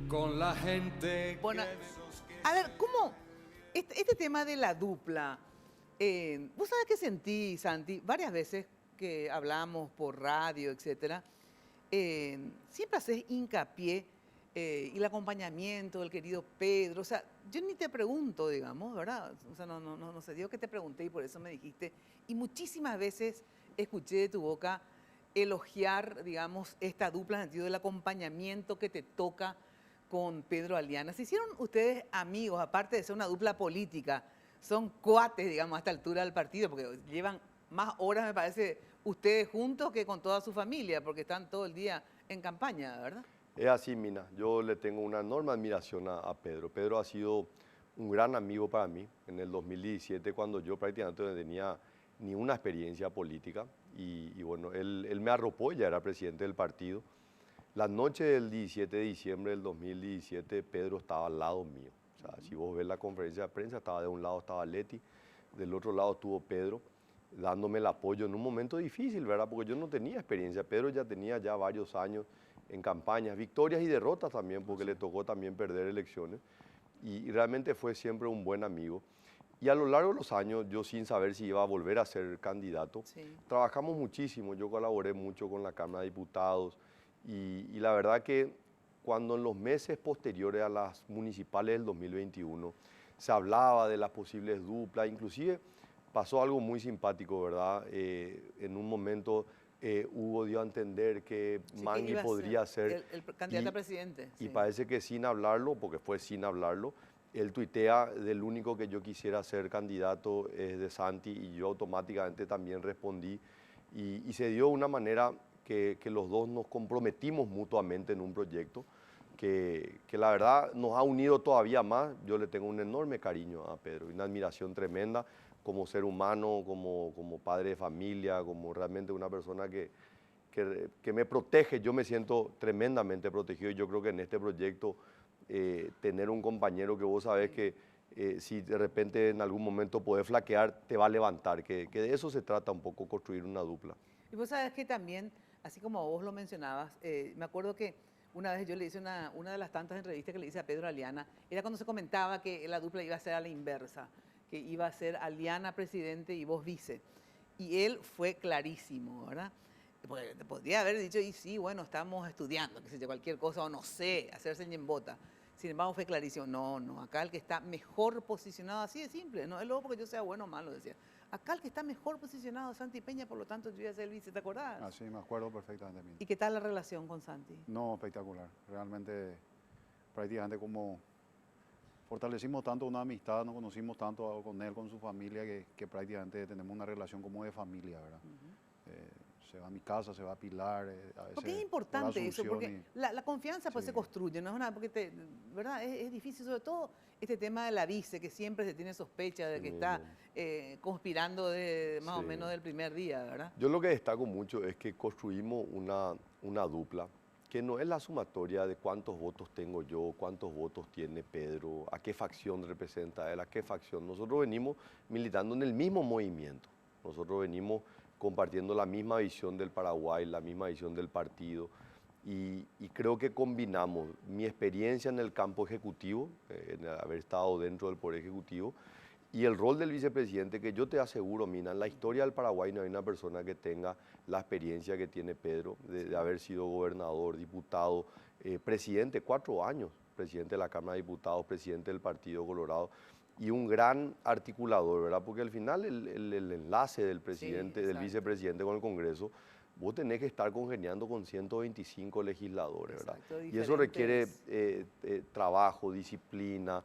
con la gente. Bueno, a ver, ¿cómo? Este tema de la dupla, ¿vos sabés qué sentí, Santi? Varias veces que hablamos por radio, etcétera, siempre haces hincapié y el acompañamiento del querido Pedro. O sea, yo ni te pregunto, digamos, ¿verdad? O sea, no sé, digo que te pregunté y por eso me dijiste. Y muchísimas veces escuché de tu boca elogiar, digamos, esta dupla en el sentido del acompañamiento que te toca con Pedro Aliana. ¿Se hicieron ustedes amigos, aparte de ser una dupla política? Son cuates, digamos, a esta altura del partido, porque llevan más horas, me parece, ustedes juntos que con toda su familia, porque están todo el día en campaña, ¿verdad? Es así, Mina. Yo le tengo una enorme admiración a Pedro. Pedro ha sido un gran amigo para mí. En el 2017, cuando yo prácticamente no tenía ni una experiencia política, y bueno, él me arropó, ya era presidente del partido. La noche del 17 de diciembre del 2017, Pedro estaba al lado mío. O sea, si vos ves la conferencia de prensa, estaba de un lado estaba Leti, del otro lado estuvo Pedro, dándome el apoyo en un momento difícil, ¿verdad? Porque yo no tenía experiencia. Pedro ya tenía ya varios años en campañas, victorias y derrotas también, porque le tocó también perder elecciones. Y realmente fue siempre un buen amigo. Y a lo largo de los años, yo sin saber si iba a volver a ser candidato, trabajamos muchísimo. Yo colaboré mucho con la Cámara de Diputados y la verdad que cuando en los meses posteriores a las municipales del 2021 se hablaba de las posibles duplas, inclusive pasó algo muy simpático, ¿verdad? En un momento Hugo dio a entender que Mangui podría ser el candidato a presidente. Y parece que sin hablarlo, porque fue sin hablarlo, él tuitea del único que yo quisiera ser candidato es de Santi y yo automáticamente también respondí y se dio de una manera que los dos nos comprometimos mutuamente en un proyecto que la verdad nos ha unido todavía más. Yo le tengo un enorme cariño a Pedro y una admiración tremenda como ser humano, como padre de familia, como realmente una persona que me protege. Yo me siento tremendamente protegido y yo creo que en este proyecto tener un compañero que vos sabés que si de repente en algún momento podés flaquear, te va a levantar, que de eso se trata un poco, construir una dupla. Y vos sabés que también, así como vos lo mencionabas, me acuerdo que una vez yo le hice una de las tantas entrevistas que le hice a Pedro Aliana, era cuando se comentaba que la dupla iba a ser a la inversa, que iba a ser Aliana presidente y vos vice. Y él fue clarísimo, ¿verdad? Porque podría haber dicho, y sí, bueno, estamos estudiando, que sé yo, cualquier cosa, o no sé, hacerse en bota. Sin embargo, fue clarísimo, no, acá el que está mejor posicionado, así de simple, no es luego porque yo sea bueno o malo, decía. Acá el que está mejor posicionado es Santi Peña, por lo tanto yo voy a ser el vice, ¿te acordás? Ah, sí, me acuerdo perfectamente. ¿Y qué tal la relación con Santi? No, espectacular. Realmente, prácticamente como fortalecimos tanto una amistad, nos conocimos tanto con él, con su familia, que prácticamente tenemos una relación como de familia, ¿verdad? Se va a mi casa, se va a Pilar. A veces porque es importante eso, porque y... la confianza pues se construye, no es una, porque ¿verdad? Es difícil, sobre todo este tema de la vice, que siempre se tiene sospecha de que está conspirando más o menos del primer día, ¿verdad? Yo lo que destaco mucho es que construimos una dupla que no es la sumatoria de cuántos votos tengo yo, cuántos votos tiene Pedro, a qué facción representa él, a qué facción. Nosotros venimos militando en el mismo movimiento, nosotros venimos compartiendo la misma visión del Paraguay, la misma visión del partido y creo que combinamos mi experiencia en el campo ejecutivo, en haber estado dentro del Poder Ejecutivo, y el rol del vicepresidente, que yo te aseguro, Mina, en la historia del Paraguay no hay una persona que tenga la experiencia que tiene Pedro, de haber sido gobernador, diputado, presidente, 4 años, presidente de la Cámara de Diputados, presidente del Partido Colorado, y un gran articulador, ¿verdad? Porque al final el enlace del presidente, del vicepresidente con el Congreso, vos tenés que estar congeniando con 125 legisladores, ¿verdad? Y eso requiere trabajo, disciplina,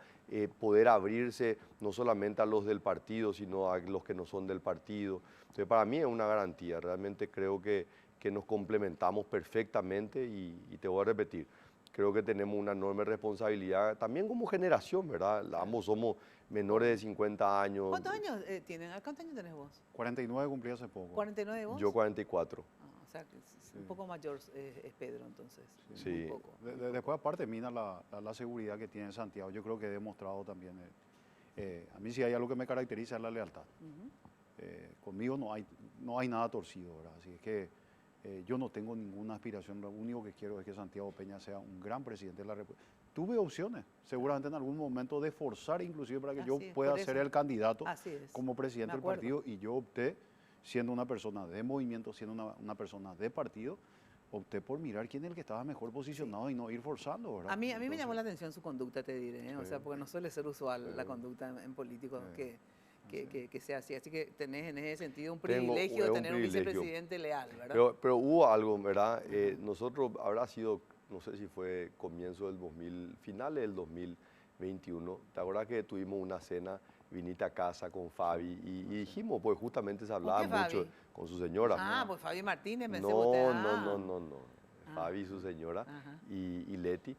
poder abrirse no solamente a los del partido, sino a los que no son del partido. Entonces, para mí es una garantía. Realmente creo que nos complementamos perfectamente y te voy a repetir, creo que tenemos una enorme responsabilidad también como generación, ¿verdad? Ambos somos menores de 50 años. ¿Cuántos años tienen? ¿Cuántos años tenés vos? 49 cumplí hace poco. ¿49 vos? Yo 44. O sea, un poco mayor es Pedro, entonces. Sí. Un poco. Después, aparte, Mina, la seguridad que tiene Santiago, yo creo que he demostrado también. A mí si hay algo que me caracteriza es la lealtad. Conmigo no hay nada torcido, ¿verdad? Así es que Yo no tengo ninguna aspiración, lo único que quiero es que Santiago Peña sea un gran presidente de la República. Tuve opciones, seguramente en algún momento, de forzar inclusive para que yo Así es, pueda por ser eso. el candidato Así es. como presidente Me del acuerdo. partido, y yo opté, siendo una persona de movimiento, siendo una persona de partido, opté por mirar quién es el que estaba mejor posicionado y no ir forzando, ¿verdad? A mí me llamó Entonces, la atención su conducta, te diré, ¿eh? O Sí. sea, porque no suele ser usual Sí. la conducta en políticos Sí. que sea así. Así que tenés en ese sentido un Tengo- privilegio es de un tener un privilegio. vicepresidente leal, ¿verdad? Pero hubo algo, ¿verdad? Nosotros, habrá sido, no sé si fue comienzo del 2000, finales del 2021, ¿te acuerdas que tuvimos una cena, viniste a casa con Fabi y dijimos, pues justamente se hablaba qué Fabi? mucho con su señora. Ah, pues Fabi Martínez, pensé que usted. No. Ah. Fabi, su señora, Ajá. y Leti.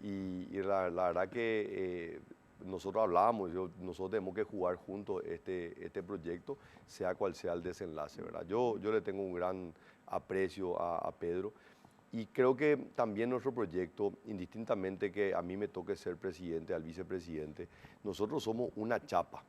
Y la verdad que nosotros hablábamos, nosotros tenemos que jugar juntos este proyecto, sea cual sea el desenlace, ¿verdad? Yo le tengo un gran aprecio a Pedro y creo que también nuestro proyecto, indistintamente que a mí me toque ser presidente, al vicepresidente, nosotros somos una chapa.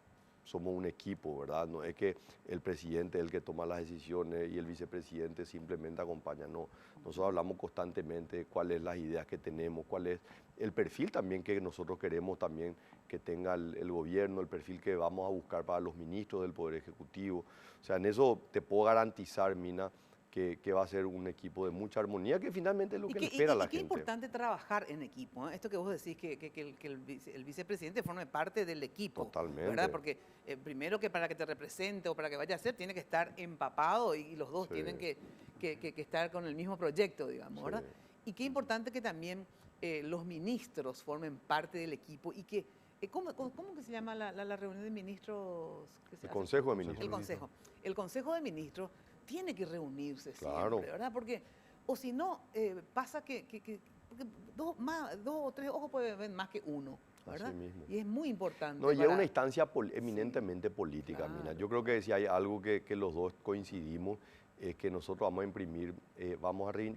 Somos un equipo, ¿verdad? No es que el presidente es el que toma las decisiones y el vicepresidente simplemente acompaña, no. Nosotros hablamos constantemente cuáles son las ideas que tenemos, cuál es el perfil también que nosotros queremos también que tenga el gobierno, el perfil que vamos a buscar para los ministros del Poder Ejecutivo. O sea, en eso te puedo garantizar, Mina, que va a ser un equipo de mucha armonía, que finalmente es lo que le espera a la qué gente. importante trabajar en equipo, ¿eh? Esto que vos decís, que el vicepresidente forme parte del equipo. Totalmente. ¿Verdad? Porque primero que para que te represente o para que vaya a ser, tiene que estar empapado y los dos Sí. tienen que estar con el mismo proyecto, digamos, ¿verdad? Sí. Y qué importante que también los ministros formen parte del equipo y que... ¿Cómo que se llama la reunión de ministros? Que se El hace? Consejo de Ministros. El Consejo. El Consejo de Ministros tiene que reunirse Claro. siempre, ¿verdad? Porque, o si no, pasa porque dos o tres ojos pueden ver más que uno, ¿verdad? Así mismo. Y es muy importante. No, y es para- una instancia eminentemente política, Claro. Mina. Yo creo que si hay algo que los dos coincidimos, es que nosotros vamos a imprimir,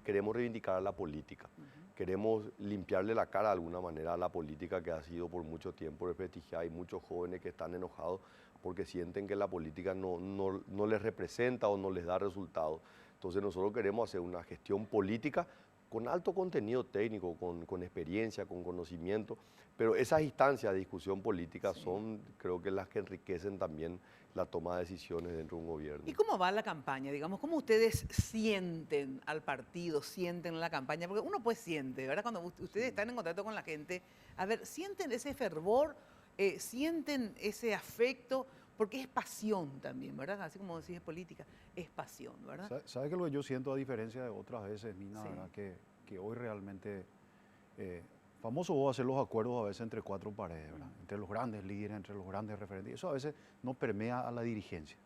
queremos reivindicar a la política. Queremos limpiarle la cara de alguna manera a la política que ha sido por mucho tiempo desprestigiada. Hay muchos jóvenes que están enojados porque sienten que la política no les representa o no les da resultados. Entonces nosotros queremos hacer una gestión política con alto contenido técnico, con experiencia, con conocimiento, pero esas instancias de discusión política Sí. son, creo que, las que enriquecen también la toma de decisiones dentro de un gobierno. ¿Y cómo va la campaña? Digamos, ¿cómo ustedes sienten al partido, sienten la campaña? Porque uno pues siente, ¿verdad? Cuando ustedes están en contacto con la gente, a ver, ¿sienten ese fervor? ¿Sienten ese afecto? Porque es pasión también, ¿verdad? Así como decís, es política, es pasión, ¿verdad? ¿Sabe qué es lo que yo siento a diferencia de otras veces, Mina? Sí. ¿Verdad? Que hoy realmente, famoso vos hacer los acuerdos a veces entre cuatro paredes, ¿verdad? Entre los grandes líderes, entre los grandes referentes. Y eso a veces no permea a la dirigencia.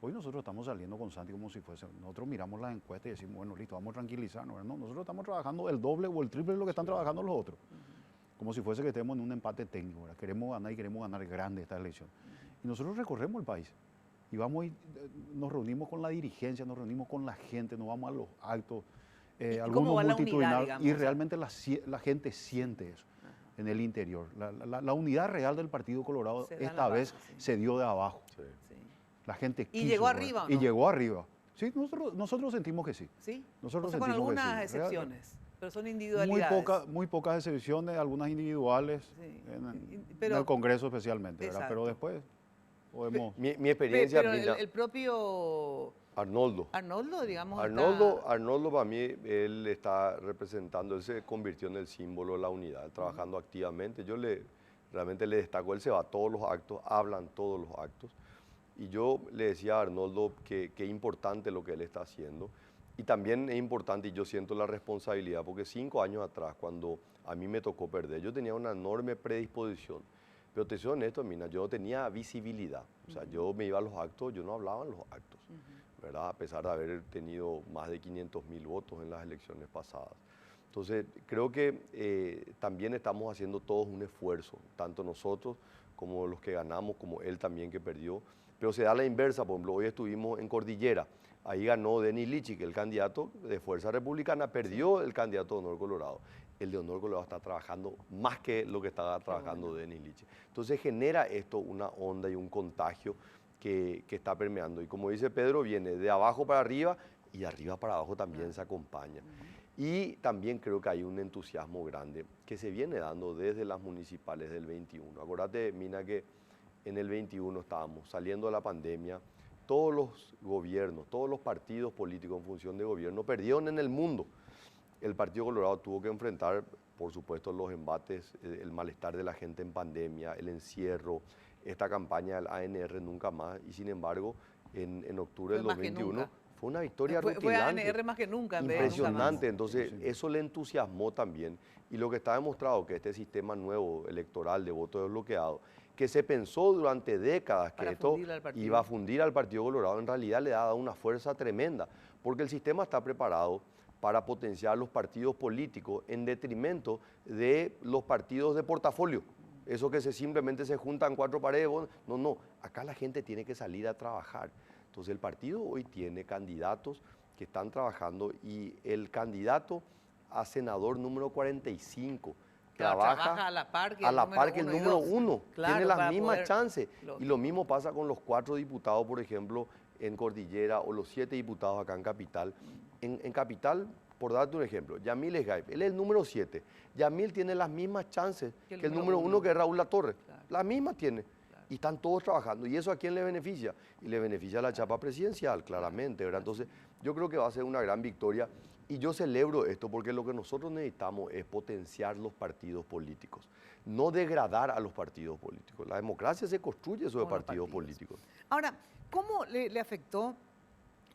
Hoy nosotros estamos saliendo con Santi como si fuese, nosotros miramos las encuestas y decimos, bueno, listo, vamos a tranquilizarnos, ¿verdad? No, nosotros estamos trabajando el doble o el triple de lo que están trabajando los otros. Como si fuese que estemos en un empate técnico, ¿verdad? Queremos ganar y queremos ganar grande esta elección. Y nosotros recorremos el país y vamos y nos reunimos con la dirigencia, nos reunimos con la gente, nos vamos a los actos, ¿Y cómo algunos va la unidad, multitudinarios, digamos? y realmente la gente siente eso en el interior. La unidad real del Partido Colorado Se da en esta la vez base, sí. se dio de abajo. Sí. Sí. La gente ¿Y quiso, llegó ¿verdad? arriba o Y no? llegó arriba. Sí, nosotros sentimos que sí. ¿Sí? Nosotros O sea, con sentimos que algunas sí. excepciones, pero son individualidades. Muy pocas excepciones, algunas individuales, Sí. en Pero- el Congreso especialmente, ¿verdad? Pero Exacto. después podemos... Mi experiencia, Pero Mina, el propio Arnoldo. Arnoldo, digamos, Arnoldo para mí, él está representando, él se convirtió en el símbolo de la unidad, trabajando activamente. Realmente le destaco, él se va a todos los actos, hablan todos los actos. Y yo le decía a Arnoldo que es importante lo que él está haciendo. Y también es importante, y yo siento la responsabilidad, porque 5 años atrás, cuando a mí me tocó perder, yo tenía una enorme predisposición. Pero te soy honesto, Mina, yo no tenía visibilidad. O sea, yo me iba a los actos, yo no hablaba en los actos, ¿verdad? A pesar de haber tenido más de 500.000 votos en las elecciones pasadas. Entonces, creo que también estamos haciendo todos un esfuerzo, tanto nosotros como los que ganamos, como él también que perdió. Pero se da la inversa, por ejemplo, hoy estuvimos en Cordillera, ahí ganó Denis Lichik, el candidato de Fuerza Republicana, perdió el candidato de Honor Colorado. El de Honor Colorado está trabajando más que lo que estaba trabajando Denis Lichik. Entonces genera esto una onda y un contagio que está permeando. Y como dice Pedro, viene de abajo para arriba y de arriba para abajo también se acompaña. Y también creo que hay un entusiasmo grande que se viene dando desde las municipales del 21. Acordate, Mina, que en el 21 estábamos saliendo de la pandemia, todos los gobiernos, todos los partidos políticos en función de gobierno perdieron en el mundo. El Partido Colorado tuvo que enfrentar, por supuesto, los embates, el malestar de la gente en pandemia, el encierro, esta campaña del ANR nunca más, y sin embargo, en octubre del 2021 fue una victoria rutilante. Fue ANR más que nunca. Impresionante, entonces eso le entusiasmó también. Y lo que está demostrado que este sistema nuevo electoral de voto desbloqueado, que se pensó durante décadas que esto iba a fundir al Partido Colorado, en realidad le ha dado una fuerza tremenda, porque el sistema está preparado para potenciar los partidos políticos en detrimento de los partidos de portafolio. Eso que simplemente se juntan cuatro paredes, no, acá la gente tiene que salir a trabajar. Entonces el partido hoy tiene candidatos que están trabajando y el candidato a senador número 45 trabaja a la par que el número 1, claro, tiene las mismas chances. Y lo mismo pasa con los 4 diputados, por ejemplo, en Cordillera, o los 7 diputados acá en Capital. En Capital, por darte un ejemplo, Yamil Esgaib, él es el número 7. Yamil tiene las mismas chances que el número 1, que es Raúl Latorre. Claro. Las mismas tiene. Claro. Y están todos trabajando. ¿Y eso a quién le beneficia? Y le beneficia a la chapa presidencial, claramente, ¿verdad? Entonces, yo creo que va a ser una gran victoria. Y yo celebro esto porque lo que nosotros necesitamos es potenciar los partidos políticos, no degradar a los partidos políticos. La democracia se construye sobre partidos políticos. Ahora, ¿cómo le afectó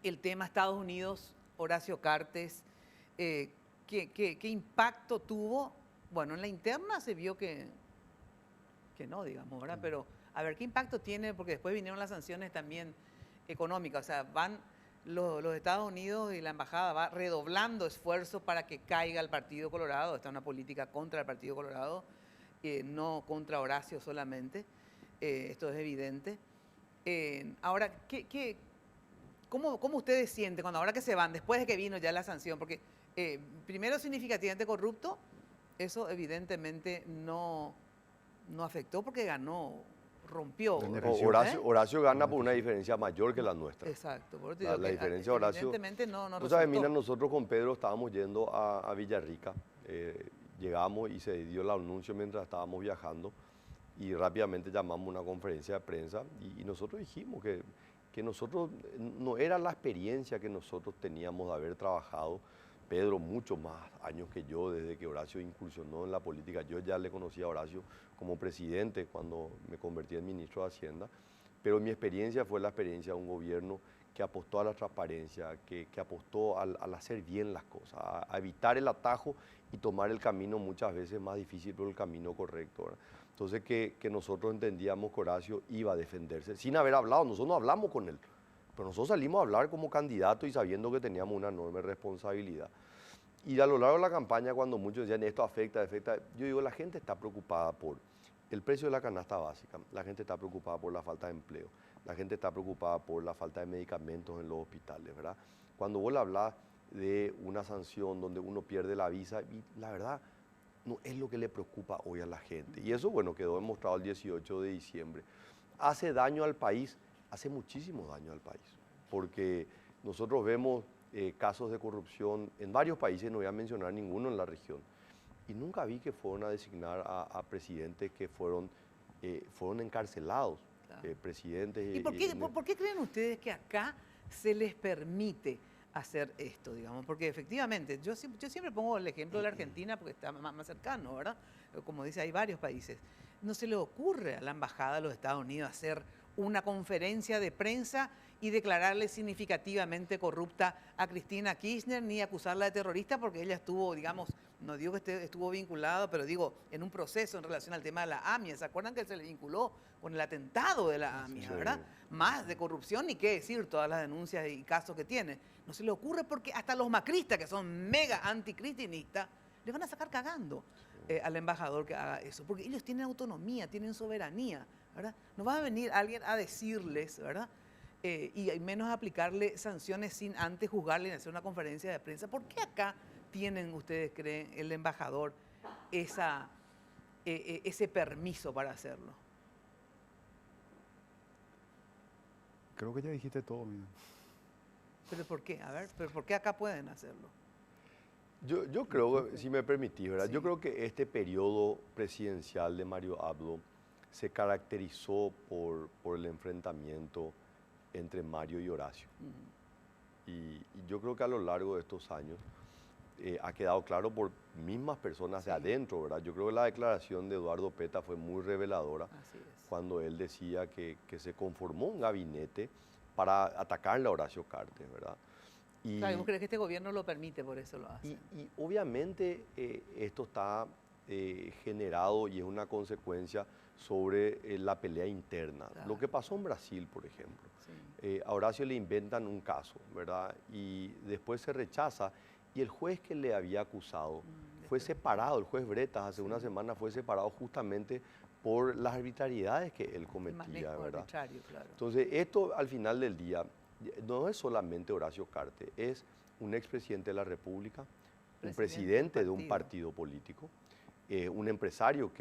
el tema Estados Unidos, Horacio Cartes? ¿Qué impacto tuvo? Bueno, en la interna se vio que no, digamos, ¿verdad? Pero, a ver, ¿qué impacto tiene? Porque después vinieron las sanciones también económicas, o sea, van los Estados Unidos y la embajada va redoblando esfuerzos para que caiga el Partido Colorado. Esta es una política contra el Partido Colorado, no contra Horacio solamente. Esto es evidente. Ahora, ¿cómo ustedes sienten cuando ahora que se van, después de que vino ya la sanción? Porque primero significativamente corrupto, eso evidentemente no afectó porque ganó. Rompió. Horacio gana por una diferencia mayor que la nuestra. Exacto. Por la diferencia de Horacio. Evidentemente no resultó. Sabes, Mina, nosotros con Pedro estábamos yendo a Villarrica. Llegamos y se dio el anuncio mientras estábamos viajando y rápidamente llamamos una conferencia de prensa y nosotros dijimos que nosotros no era la experiencia que nosotros teníamos de haber trabajado. Pedro mucho más años que yo, desde que Horacio incursionó en la política. Yo ya le conocía a Horacio como presidente cuando me convertí en ministro de Hacienda, pero mi experiencia fue la experiencia de un gobierno que apostó a la transparencia, que apostó al hacer bien las cosas, a evitar el atajo y tomar el camino muchas veces más difícil, pero el camino correcto, ¿verdad? Entonces que nosotros entendíamos que Horacio iba a defenderse, sin haber hablado. Nosotros no hablamos con él, pero nosotros salimos a hablar como candidato y sabiendo que teníamos una enorme responsabilidad. Y a lo largo de la campaña, cuando muchos decían esto afecta, yo digo, la gente está preocupada por el precio de la canasta básica, la gente está preocupada por la falta de empleo, la gente está preocupada por la falta de medicamentos en los hospitales, ¿verdad? Cuando vos le hablas de una sanción donde uno pierde la visa, y la verdad no es lo que le preocupa hoy a la gente. Y eso, bueno, quedó demostrado el 18 de diciembre. Hace daño al país, hace muchísimo daño al país, porque nosotros vemos casos de corrupción en varios países, no voy a mencionar ninguno en la región, y nunca vi que fueron a designar a presidentes que fueron encarcelados, claro. Presidentes. ¿Y por qué creen ustedes que acá se les permite hacer esto, digamos? Porque efectivamente, yo siempre pongo el ejemplo de la Argentina porque está más cercano, ¿verdad? Como dice, hay varios países. No se le ocurre a la embajada de los Estados Unidos hacer una conferencia de prensa y declararle significativamente corrupta a Cristina Kirchner, ni acusarla de terrorista, porque ella estuvo, digamos, no digo que estuvo vinculada, pero digo, en un proceso en relación al tema de la AMIA. ¿Se acuerdan que se le vinculó con el atentado de la AMIA, verdad? Más de corrupción, ni qué decir, todas las denuncias y casos que tiene. No se le ocurre porque hasta los macristas, que son mega anticristinistas, le van a sacar cagando al embajador que haga eso, porque ellos tienen autonomía, tienen soberanía, ¿verdad? No va a venir alguien a decirles, ¿verdad? Y menos aplicarle sanciones sin antes juzgarle y hacer una conferencia de prensa. ¿Por qué acá tienen, ustedes creen, el embajador ese permiso para hacerlo? Creo que ya dijiste todo, mira. ¿Pero por qué? A ver, ¿pero por qué acá pueden hacerlo? Yo creo, si me permitís, ¿verdad? Sí. Yo creo que este periodo presidencial de Mario Abdo se caracterizó por el enfrentamiento entre Mario y Horacio. Y yo creo que a lo largo de estos años ha quedado claro por mismas personas de adentro, ¿verdad? Yo creo que la declaración de Eduardo Peta fue muy reveladora Así es. cuando él decía que se conformó un gabinete para atacarle a Horacio Cartes, ¿verdad? Y, Claro, ¿y vos crees que este gobierno lo permite, por eso lo hace? y obviamente esto está generado y es una consecuencia sobre la pelea interna. Claro. Lo que pasó en Brasil, por ejemplo. Sí. A Horacio le inventan un caso, ¿verdad? Y después se rechaza y el juez que le había acusado fue separado, el juez Bretas hace una semana fue separado justamente por las arbitrariedades que él El cometía, manejo ¿verdad? arbitrario, claro. Entonces, esto al final del día no es solamente Horacio Cartes, es un expresidente de la República, un presidente de un partido político, un empresario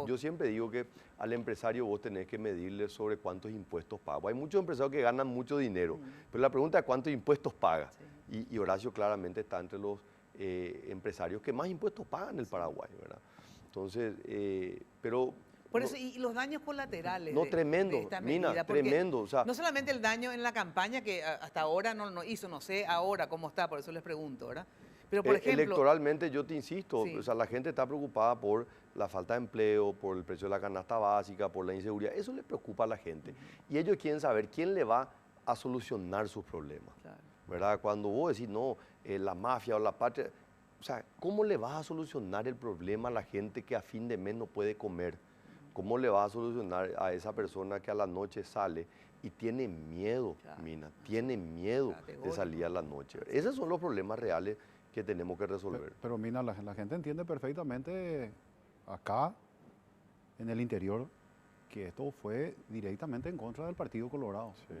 yo siempre digo que al empresario vos tenés que medirle sobre cuántos impuestos paga. Hay muchos empresarios que ganan mucho dinero, pero la pregunta es cuántos impuestos paga. Sí. Y Horacio claramente está entre los empresarios que más impuestos pagan en el Paraguay, ¿verdad? Entonces, pero... Por eso, y los daños colaterales. No, tremendo, de esta Mina, medida, porque tremendo. O sea, no solamente el daño en la campaña, que hasta ahora no hizo, no sé ahora cómo está, por eso les pregunto, ¿verdad? Pero, por ejemplo... Electoralmente, yo te insisto, Sí. o sea, la gente está preocupada por la falta de empleo, por el precio de la canasta básica, por la inseguridad. Eso le preocupa a la gente. Y ellos quieren saber quién le va a solucionar sus problemas. Claro. ¿Verdad? Cuando vos decís, no, la mafia o la patria... O sea, ¿cómo le vas a solucionar el problema a la gente que a fin de mes no puede comer? ¿Cómo le vas a solucionar a esa persona que a la noche sale y tiene miedo, Claro. Mina? Tiene miedo de salir a la noche. Esos son los problemas reales que tenemos que resolver. Pero Mina, la gente entiende perfectamente acá, en el interior, que esto fue directamente en contra del Partido Colorado. Sí.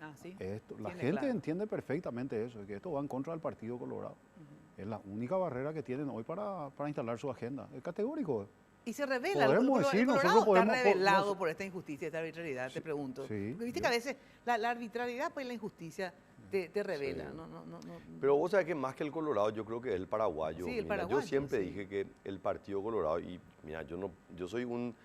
Ah, sí. La Tiene gente claro. entiende perfectamente eso, que esto va en contra del Partido Colorado. Es la única barrera que tienen hoy para instalar su agenda. Es categórico. Y se revela, Podemos decir, el Colorado nosotros podemos- está revelado nos- por esta injusticia, esta arbitrariedad, te pregunto. sí, Porque viste yo- que a veces la arbitrariedad, pues la injusticia te revela. Sí. No. Pero vos sabés que más que el Colorado, yo creo que es el paraguayo. Sí, el Mina. paraguayo, Yo siempre sí. dije que el Partido Colorado, y mira, yo soy un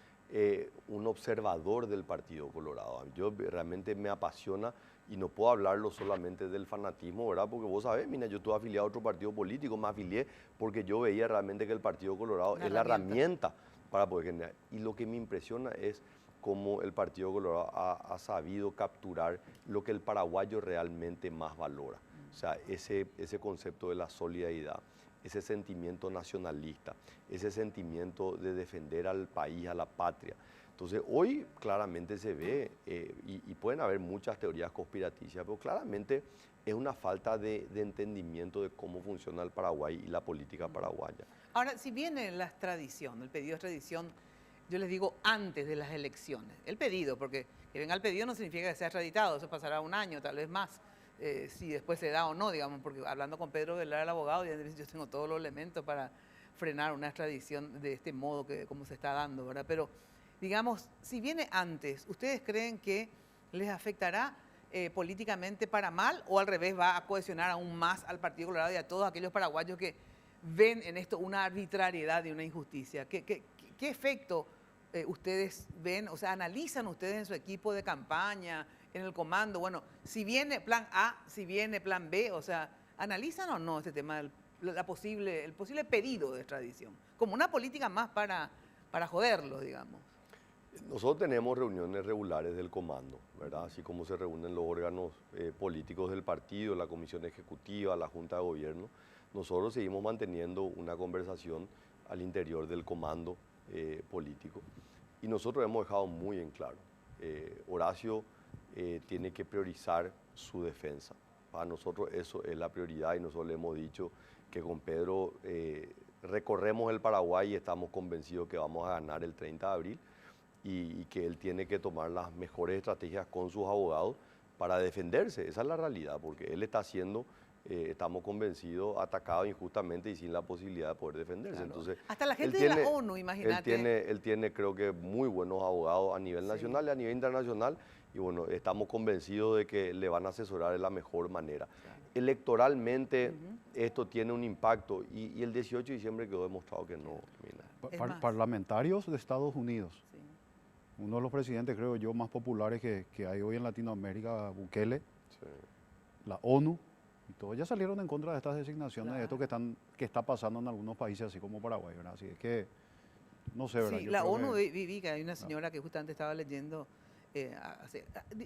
observador del Partido Colorado. Yo realmente me apasiona y no puedo hablarlo solamente del fanatismo, ¿verdad? Porque vos sabés, mira, yo estuve afiliado a otro partido político, me afilié porque yo veía realmente que el Partido Colorado Una es la herramienta para poder generar. Y lo que me impresiona es cómo el Partido Colorado ha sabido capturar lo que el paraguayo realmente más valora. O sea, ese concepto de la solidaridad, ese sentimiento nacionalista, ese sentimiento de defender al país, a la patria. Entonces, hoy claramente se ve, y pueden haber muchas teorías conspiraticias, pero claramente es una falta de entendimiento de cómo funciona el Paraguay y la política paraguaya. Ahora, si viene la extradición, el pedido de extradición, yo les digo antes de las elecciones. El pedido, porque que venga el pedido no significa que sea extraditado, eso pasará un año, tal vez más, si después se da o no, digamos, porque hablando con Pedro Velar, el abogado, yo tengo todos los elementos para frenar una extradición de este modo, como se está dando, ¿verdad? Pero, digamos, si viene antes, ¿ustedes creen que les afectará políticamente para mal o al revés va a cohesionar aún más al Partido Colorado y a todos aquellos paraguayos que ven en esto una arbitrariedad y una injusticia? ¿Qué efecto ustedes ven, o sea, analizan ustedes en su equipo de campaña, en el comando? Bueno, si viene plan A, si viene plan B, o sea, ¿analizan o no este tema del el posible pedido de extradición? Como una política más para joderlos, digamos. Nosotros tenemos reuniones regulares del comando, ¿verdad? Así como se reúnen los órganos políticos del partido, la comisión ejecutiva, la junta de gobierno. Nosotros seguimos manteniendo una conversación al interior del comando político. Y nosotros hemos dejado muy en claro, Horacio tiene que priorizar su defensa. Para nosotros eso es la prioridad y nosotros le hemos dicho que con Pedro recorremos el Paraguay y estamos convencidos que vamos a ganar el 30 de abril y que él tiene que tomar las mejores estrategias con sus abogados para defenderse. Esa es la realidad, porque él está haciendo estamos convencidos, atacados injustamente y sin la posibilidad de poder defenderse. Claro. Entonces, Hasta la gente él de tiene- la ONU, imagínate. él tiene, creo que, muy buenos abogados a nivel Sí. nacional y a nivel internacional. Y bueno, estamos convencidos de que le van a asesorar de la mejor manera. Claro. Electoralmente, esto tiene un impacto y el 18 de diciembre quedó demostrado que no. Mira. Es más. Parlamentarios de Estados Unidos. Sí. Uno de los presidentes, creo yo, más populares que hay hoy en Latinoamérica, Bukele, Sí. la ONU, y todos ya salieron en contra de estas designaciones, de esto Claro. que está pasando en algunos países, así como Paraguay, ¿verdad? Así es que, no sé, ¿verdad? Sí, Yo la creo ONU, que- vi que hay una señora que justamente estaba leyendo,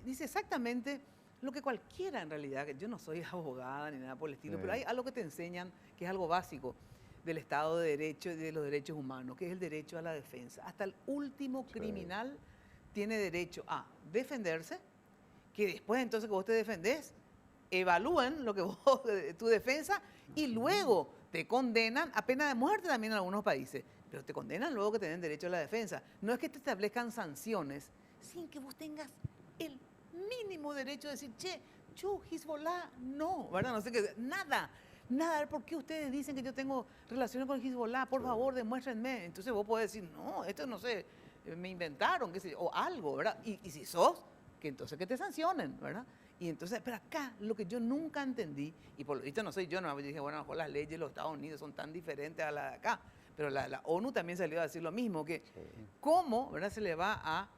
dice exactamente lo que cualquiera en realidad, que yo no soy abogada ni nada por el estilo, Sí. pero hay algo que te enseñan que es algo básico del Estado de Derecho y de los derechos humanos, que es el derecho a la defensa. Hasta el último Sí. criminal tiene derecho a defenderse, que después entonces que vos te defendés, evalúen lo que vos, tu defensa, y luego te condenan a pena de muerte también en algunos países, pero te condenan luego que te den derecho a la defensa. No es que te establezcan sanciones sin que vos tengas el mínimo derecho de decir, che, yo, Hezbollah, no, ¿verdad? No sé qué, nada. Nada, ¿por qué ustedes dicen que yo tengo relaciones con Hezbollah? Por favor, demuéstrenme. Entonces vos podés decir, no, esto no sé, me inventaron, qué sé yo, o algo, ¿verdad? Y si sos, que entonces que te sancionen, ¿verdad? Y entonces, pero acá, lo que yo nunca entendí, y por lo visto no soy yo, no, yo dije, bueno, a lo mejor las leyes de los Estados Unidos son tan diferentes a las de acá, pero la ONU también salió a decir lo mismo, que cómo, ¿verdad? Se le va a,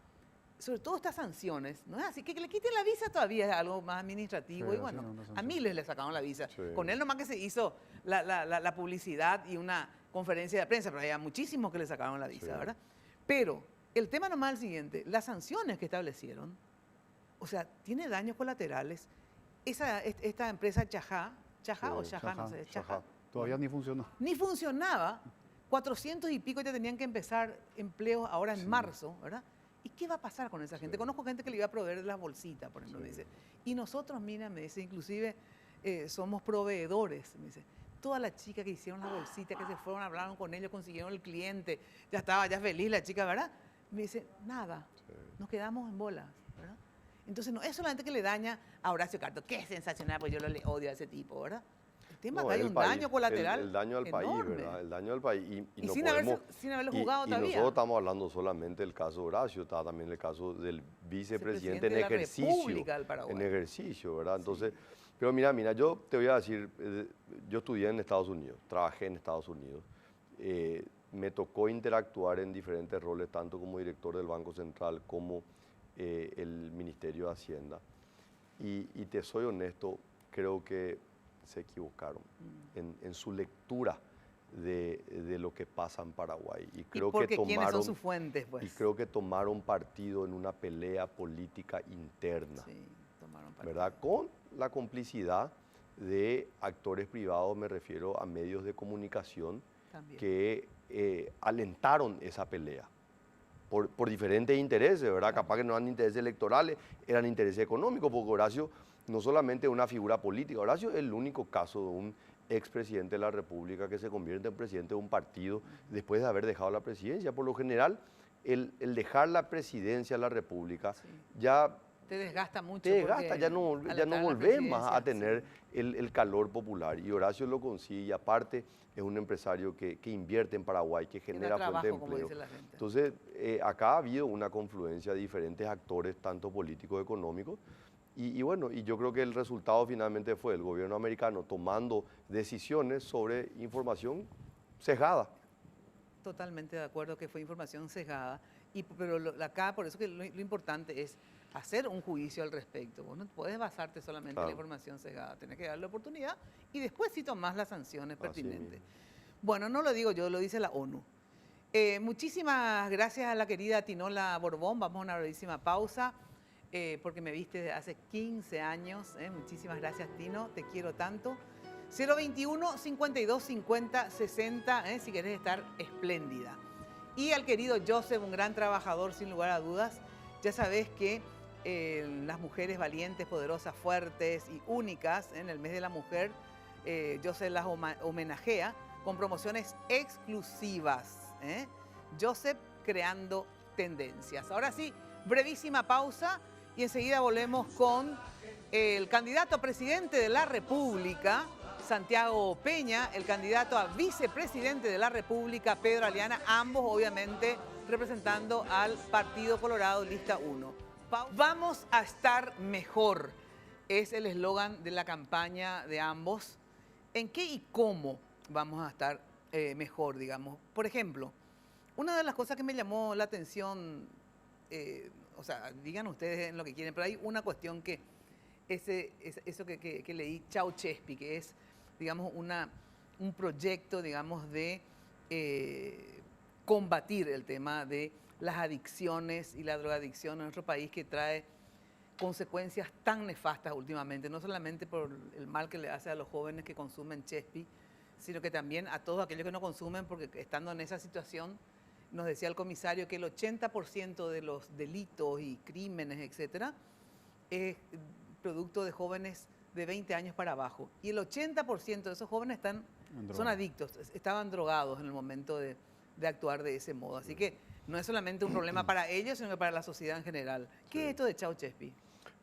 sobre todo estas sanciones, ¿no es así? Que le quiten la visa todavía es algo más administrativo, Sí, y bueno, sí, una a sanción. miles le sacaron la visa. Sí. Con él nomás que se hizo la publicidad y una conferencia de prensa, pero había muchísimos que le sacaron la visa, Sí. ¿verdad? Pero el tema nomás es el siguiente, las sanciones que establecieron, o sea, tiene daños colaterales. Esta empresa Chajá o Sí, Chajá, no sé, Chajá, Todavía ni funcionó. ni funcionaba, 400 y pico ya tenían que empezar empleos ahora en marzo, ¿verdad? ¿Y qué va a pasar con esa gente? Sí. Conozco gente que le iba a proveer las bolsitas, por ejemplo, me dice. Y nosotros, mira, me dice, inclusive somos proveedores, me dice. Todas las chicas que hicieron las bolsitas, que se fueron, hablaron con ellos, consiguieron el cliente, ya estaba ya feliz la chica, ¿verdad? Me dice, nada, nos quedamos en bolas, ¿verdad? Entonces no es solamente que le daña a Horacio Carto, que es sensacional, pues yo le odio a ese tipo, ¿verdad? El tema No, es que hay el un país, daño colateral el daño al país, enorme. ¿verdad? El daño al país. Y Y no sin podemos, haberlo jugado y todavía. nosotros estamos hablando solamente del caso de Horacio, está también el caso del vicepresidente en de la ejercicio. República del Paraguay. En ejercicio, ¿verdad? Entonces, pero mira, yo te voy a decir, yo estudié en Estados Unidos, trabajé en Estados Unidos, me tocó interactuar en diferentes roles, tanto como director del Banco Central como el Ministerio de Hacienda. Y te soy honesto, creo que se equivocaron en su lectura de lo que pasa en Paraguay. Y creo y porque que quiénes tomaron, son sus fuentes, pues. y creo que tomaron partido en una pelea política interna, Sí, tomaron partido. ¿verdad? Con la complicidad de actores privados, me refiero a medios de comunicación También. que alentaron esa pelea. Por diferentes intereses, ¿verdad? Capaz que no eran intereses electorales, eran intereses económicos, porque Horacio no solamente es una figura política, Horacio es el único caso de un expresidente de la República que se convierte en presidente de un partido después de haber dejado la presidencia. Por lo general, el dejar la presidencia de la República Sí. ya Te desgasta mucho. te desgasta, porque ya no al entrar en la volvés más a presidencia, tener sí. el calor popular. Y Horacio lo consigue, y aparte es un empresario que invierte en Paraguay, que Tiene genera fuente de trabajo, como empleo. dice la gente. Entonces, acá ha habido una confluencia de diferentes actores, tanto políticos, económicos, y bueno, y yo creo que el resultado finalmente fue el gobierno americano tomando decisiones sobre información sesgada. Totalmente de acuerdo que fue información sesgada, pero acá por eso que lo importante es hacer un juicio al respecto. Vos no puedes basarte solamente en Claro. la información sesgada, tenés que darle oportunidad y después sí tomás las sanciones Así pertinentes. mismo. Bueno, no lo digo yo, lo dice la ONU. Muchísimas gracias a la querida Tinola Borbón, vamos a una brevísima pausa, porque me viste desde hace 15 años, muchísimas gracias Tino, te quiero tanto. 021 52 50 60, si querés estar espléndida. Y al querido Joseph, un gran trabajador sin lugar a dudas. Ya sabés que las mujeres valientes, poderosas, fuertes y únicas en el mes de la mujer, Joseph las homenajea con promociones exclusivas. Joseph creando tendencias. Ahora sí, brevísima pausa y enseguida volvemos con el candidato a presidente de la República, Santiago Peña, el candidato a vicepresidente de la República, Pedro Aliana, ambos obviamente representando al Partido Colorado, lista 1. Vamos a estar mejor, es el eslogan de la campaña de ambos. ¿En qué y cómo vamos a estar mejor, digamos? Por ejemplo, una de las cosas que me llamó la atención, o sea, digan ustedes en lo que quieren, pero hay una cuestión que, eso que leí, Chau Chespi, que es, digamos, un proyecto, digamos, de combatir el tema de las adicciones y la drogadicción en nuestro país, que trae consecuencias tan nefastas últimamente, no solamente por el mal que le hace a los jóvenes que consumen Chespi, sino que también a todos aquellos que no consumen, porque estando en esa situación, nos decía el comisario que el 80% de los delitos y crímenes, etcétera, es producto de jóvenes de 20 años para abajo. Y el 80% de esos jóvenes son adictos, estaban drogados en el momento de actuar de ese modo. Así que no es solamente un problema para ellos, sino que para la sociedad en general. ¿Qué es esto de Chau Chespi?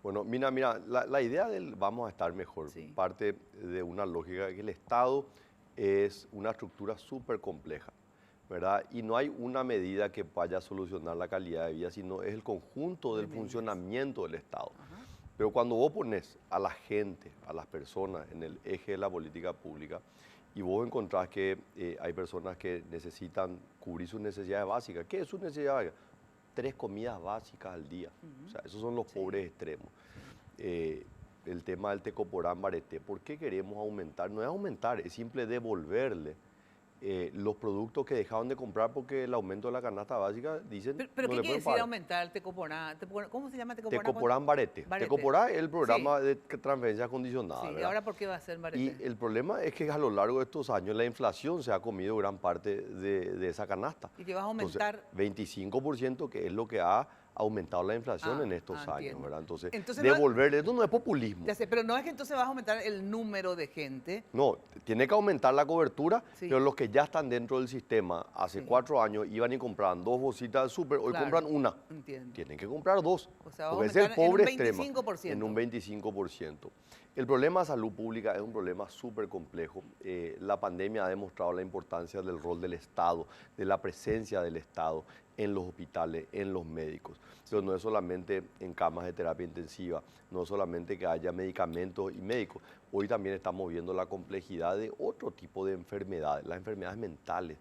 Bueno, mira, la idea del vamos a estar mejor parte de una lógica que el Estado es una estructura súper compleja, ¿verdad? Y no hay una medida que vaya a solucionar la calidad de vida, sino es el conjunto del funcionamiento del Estado. Ajá. Pero cuando vos pones a la gente, a las personas en el eje de la política pública, y vos encontrás que hay personas que necesitan cubrir sus necesidades básicas. ¿Qué es su necesidad básica? 3 comidas básicas al día. O sea, esos son los pobres extremos. El tema del Tecoporán Bareté, ¿por qué queremos aumentar? No es aumentar, es simple devolverle los productos que dejaron de comprar porque el aumento de la canasta básica, dicen... ¿Pero qué quiere decir aumentar el Tecoporán? ¿Cómo se llama Tecoporán? Tecoporán Bareté. Tecoporán es el programa de transferencia condicionada. Sí, ¿y ahora por qué va a ser Bareté? Y el problema es que a lo largo de estos años la inflación se ha comido gran parte de esa canasta. ¿Y que vas a aumentar? Entonces, 25%, que es lo que ha aumentado la inflación en estos años, ¿verdad? Entonces devolverle, esto no es populismo. Ya sé, pero no es que entonces vas a aumentar el número de gente. No, tiene que aumentar la cobertura, pero los que ya están dentro del sistema, hace 4 años iban y compraban 2 bolsitas de súper, hoy compran una. Entiendo. Tienen que comprar 2. O sea, porque es el pobre extremo. En un 25%. El problema de salud pública es un problema súper complejo. La pandemia ha demostrado la importancia del rol del Estado, de la presencia del Estado en los hospitales, en los médicos. Pero no es solamente en camas de terapia intensiva, no es solamente que haya medicamentos y médicos. Hoy también estamos viendo la complejidad de otro tipo de enfermedades, las enfermedades mentales,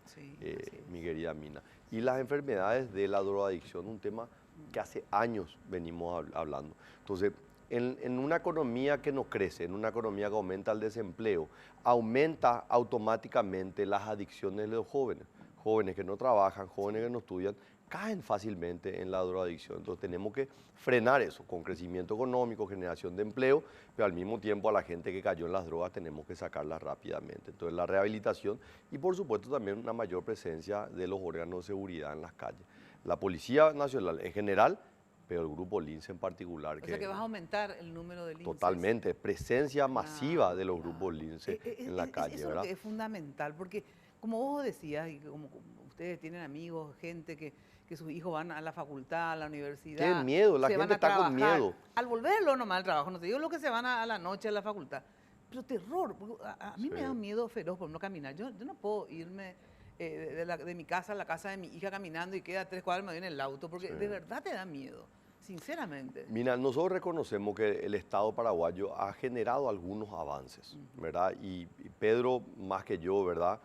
mi querida Mina. Y las enfermedades de la drogadicción, un tema que hace años venimos hablando. Entonces, en una economía que no crece, en una economía que aumenta el desempleo, aumenta automáticamente las adicciones de los jóvenes. Jóvenes que no trabajan, jóvenes que no estudian, caen fácilmente en la drogadicción. Entonces tenemos que frenar eso con crecimiento económico, generación de empleo, pero al mismo tiempo a la gente que cayó en las drogas tenemos que sacarla rápidamente. Entonces la rehabilitación y por supuesto también una mayor presencia de los órganos de seguridad en las calles. La Policía Nacional en general, pero el grupo Lince en particular. O sea que vas a aumentar el número de Lince. Totalmente, presencia masiva de los grupos Lince en la calle, eso ¿verdad? Es fundamental, porque como vos decías, y como ustedes tienen amigos, gente que sus hijos van a la facultad, a la universidad. Qué miedo, la gente está con miedo. Al volverlo nomás al trabajo, no te digo lo que se van a la noche a la facultad, pero terror, a mí me da un miedo feroz por no caminar. Yo no puedo irme de mi casa a la casa de mi hija caminando y queda 3 cuadras me voy en el auto, porque de verdad te da miedo. Sinceramente. Mira, nosotros reconocemos que el Estado paraguayo ha generado algunos avances, ¿verdad? Y Pedro, más que yo, ¿verdad?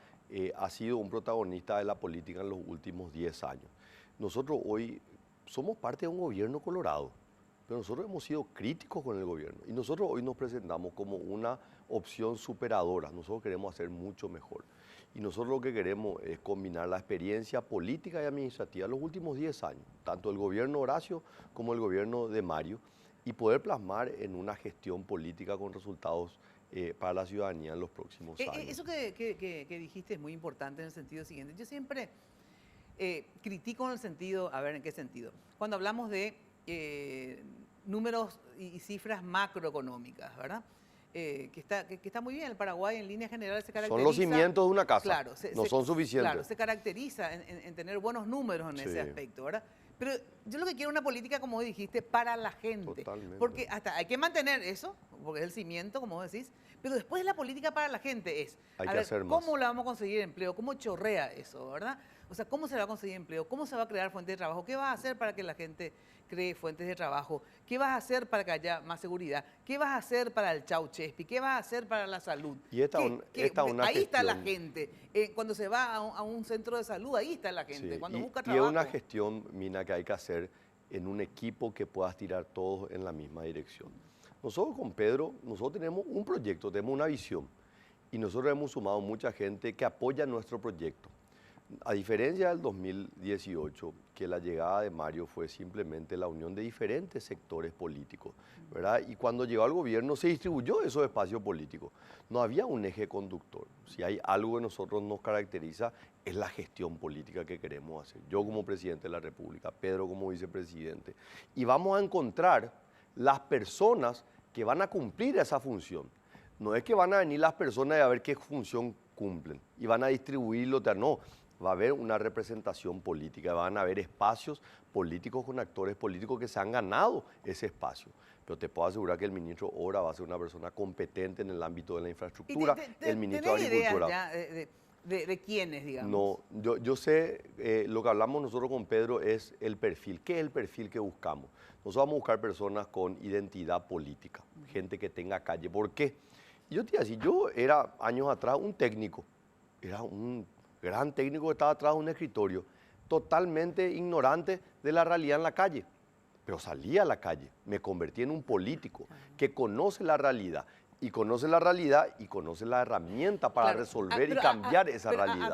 Ha sido un protagonista de la política en los últimos 10 años. Nosotros hoy somos parte de un gobierno colorado, pero nosotros hemos sido críticos con el gobierno y nosotros hoy nos presentamos como una opción superadora. Nosotros queremos hacer mucho mejor. Y nosotros lo que queremos es combinar la experiencia política y administrativa de los últimos 10 años, tanto el gobierno Horacio como el gobierno de Mario, y poder plasmar en una gestión política con resultados para la ciudadanía en los próximos años. Eso que dijiste es muy importante en el sentido siguiente. Yo siempre critico en el sentido, a ver, ¿en qué sentido? Cuando hablamos de números y cifras macroeconómicas, ¿verdad? Que está muy bien. El Paraguay en líneas generales se caracteriza... Son los cimientos de una casa, claro, no son suficientes. Claro, se caracteriza en tener buenos números en ese aspecto, ¿verdad? Pero yo lo que quiero es una política, como vos dijiste, para la gente. Totalmente. Porque hasta hay que mantener eso, porque es el cimiento, como vos decís, pero después la política para la gente es, Hay a que ver, hacer más. ¿cómo le vamos a conseguir empleo? ¿Cómo chorrea eso, verdad? O sea, ¿cómo se va a conseguir empleo? ¿Cómo se va a crear fuentes de trabajo? ¿Qué vas a hacer para que la gente cree fuentes de trabajo? ¿Qué vas a hacer para que haya más seguridad? ¿Qué vas a hacer para el Chau Chespi? ¿Qué vas a hacer para la salud? Y esta una ahí está la gestión. gente. Cuando se va a un centro de salud, ahí está la gente. Sí, Cuando busca y es trabajo. una gestión, Mina, que hay que hacer en un equipo que puedas tirar todos en la misma dirección. Nosotros con Pedro, nosotros tenemos un proyecto, tenemos una visión y nosotros hemos sumado mucha gente que apoya nuestro proyecto. A diferencia del 2018, que la llegada de Mario fue simplemente la unión de diferentes sectores políticos, ¿verdad? Y cuando llegó al gobierno se distribuyó esos espacios políticos. No había un eje conductor. Si hay algo que nosotros nos caracteriza es la gestión política que queremos hacer. Yo como presidente de la República, Pedro como vicepresidente. Y vamos a encontrar las personas que van a cumplir esa función. No es que van a venir las personas y a ver qué función cumplen y van a distribuirlo, no. Va a haber una representación política, van a haber espacios políticos con actores políticos que se han ganado ese espacio. Pero te puedo asegurar que el ministro Ora va a ser una persona competente en el ámbito de la infraestructura, el ministro de Agricultura. ¿Tenés ideas ya de quiénes, digamos? No, yo sé, lo que hablamos nosotros con Pedro es el perfil. ¿Qué es el perfil que buscamos? Nosotros vamos a buscar personas con identidad política, gente que tenga calle. ¿Por qué? Y yo te iba a decir, yo era años atrás un técnico, era un gran técnico que estaba atrás de un escritorio, totalmente ignorante de la realidad en la calle. Pero salí a la calle, me convertí en un político que conoce la realidad y conoce la herramienta para resolver y cambiar esa realidad.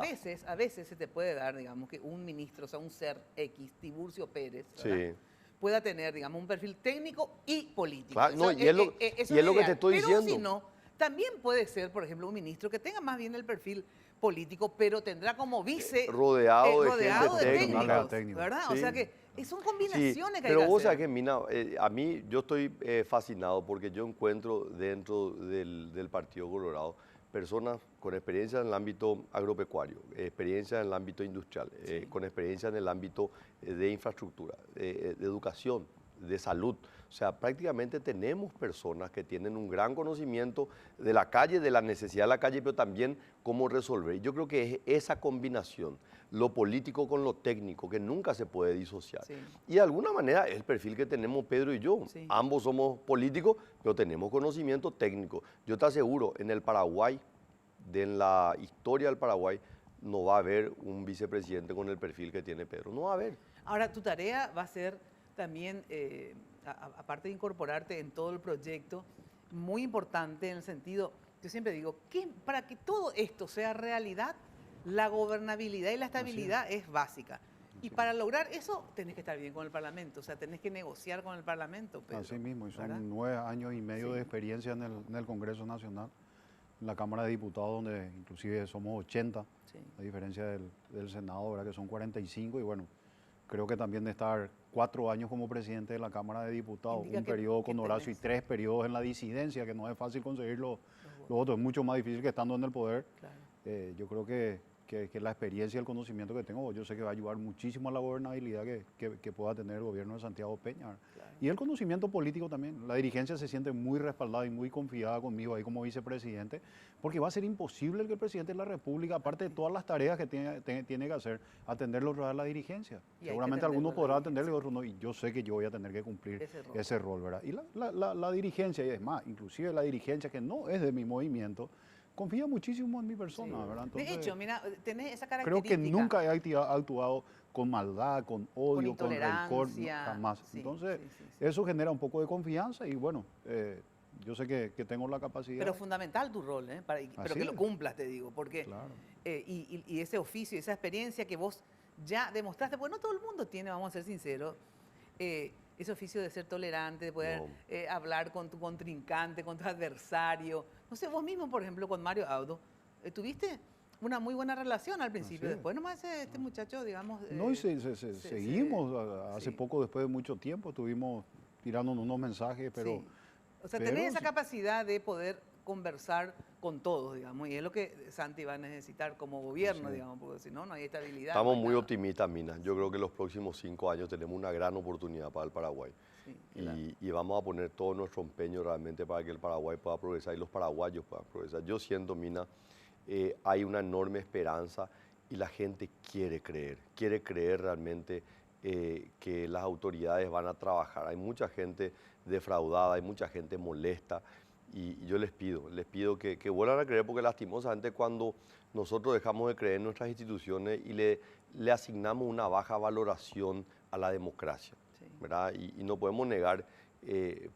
A veces se te puede dar, digamos, que un ministro, o sea, un ser X, Tiburcio Pérez, ¿verdad? Sí. Pueda tener, digamos, un perfil técnico y político. Claro, no, Eso y es lo que te estoy diciendo. Pero si no, también puede ser, por ejemplo, un ministro que tenga más bien el perfil político, pero tendrá como vice rodeado de gente técnicos, técnica. ¿verdad? Sí. O sea que son combinaciones que hay que pero vos hacer. sabés que, Mina, a mí yo estoy fascinado porque yo encuentro dentro del Partido Colorado personas con experiencia en el ámbito agropecuario, experiencia en el ámbito industrial, con experiencia en el ámbito de infraestructura, de educación, de salud. O sea, prácticamente tenemos personas que tienen un gran conocimiento de la calle, de la necesidad de la calle, pero también cómo resolver. Y yo creo que es esa combinación, lo político con lo técnico, que nunca se puede disociar. Sí. Y de alguna manera es el perfil que tenemos Pedro y yo. Sí. Ambos somos políticos, pero tenemos conocimiento técnico. Yo te aseguro, en el Paraguay, en la historia del Paraguay, no va a haber un vicepresidente con el perfil que tiene Pedro. No va a haber. Ahora, tu tarea va a ser también, aparte de incorporarte en todo el proyecto, muy importante en el sentido, yo siempre digo, que para que todo esto sea realidad, la gobernabilidad y la estabilidad es básica. Y para lograr eso tenés que estar bien con el Parlamento, o sea, tenés que negociar con el Parlamento. Pedro, Así mismo, y son ¿verdad? 9 años y medio de experiencia en el Congreso Nacional, en la Cámara de Diputados, donde inclusive somos 80, Sí. a diferencia del Senado, ¿verdad? Que son 45, y bueno, creo que también de estar 4 años como presidente de la Cámara de Diputados, Indica un que periodo con Horacio y tenés. 3 periodos en la disidencia, que no es fácil conseguir lo otro, es mucho más difícil que estando en el poder. Claro. Yo creo que la experiencia y el conocimiento que tengo, yo sé que va a ayudar muchísimo a la gobernabilidad que pueda tener el gobierno de Santiago Peña. Claro. Y el conocimiento político también. La dirigencia se siente muy respaldada y muy confiada conmigo ahí como vicepresidente, porque va a ser imposible que el presidente de la República, aparte de todas las tareas que tiene que hacer, atenderlo a la dirigencia. Y hay que Seguramente algunos atenderlo a la podrán atenderlo y dirigencia. otros no, y yo sé que yo voy a tener que cumplir Ese rol. ¿verdad? Y la dirigencia, y es más, inclusive la dirigencia que no es de mi movimiento, confía muchísimo en mi persona, Sí. ¿verdad? De Entonces, hecho, mira, tenés esa creo característica. que nunca he actuado con maldad, con odio, con rencor, intolerancia. jamás. Sí, Entonces, sí. eso genera un poco de confianza y bueno, yo sé que tengo la capacidad. Pero fundamental tu rol, ¿eh? Pero Así que lo es. cumplas, te digo, porque Claro. y ese oficio, esa experiencia que vos ya demostraste, porque no todo el mundo tiene, vamos a ser sinceros, ese oficio de ser tolerante, de poder No. hablar con tu contrincante, con tu adversario. No sé, vos mismo, por ejemplo, con Mario Audo, tuviste una muy buena relación al principio. Así es. Después nomás este muchacho, digamos... No, y seguimos. Hace sí. poco, después de mucho tiempo, estuvimos tirándonos unos mensajes, pero... Sí. O sea, pero tenés esa sí. capacidad de poder conversar con con todos, digamos, y es lo que Santi va a necesitar como gobierno, Sí. digamos, porque si no, no hay estabilidad. Estamos no hay muy nada. optimistas, Mina. Yo creo que los próximos 5 años tenemos una gran oportunidad para el Paraguay. Sí, claro. Y vamos a poner todo nuestro empeño realmente para que el Paraguay pueda progresar y los paraguayos puedan progresar. Yo siento, Mina, hay una enorme esperanza y la gente quiere creer realmente que las autoridades van a trabajar. Hay mucha gente defraudada, hay mucha gente molesta y yo les pido que vuelvan a creer porque lastimosamente cuando nosotros dejamos de creer en nuestras instituciones y le asignamos una baja valoración a la democracia, Sí. ¿verdad? Y no podemos negar,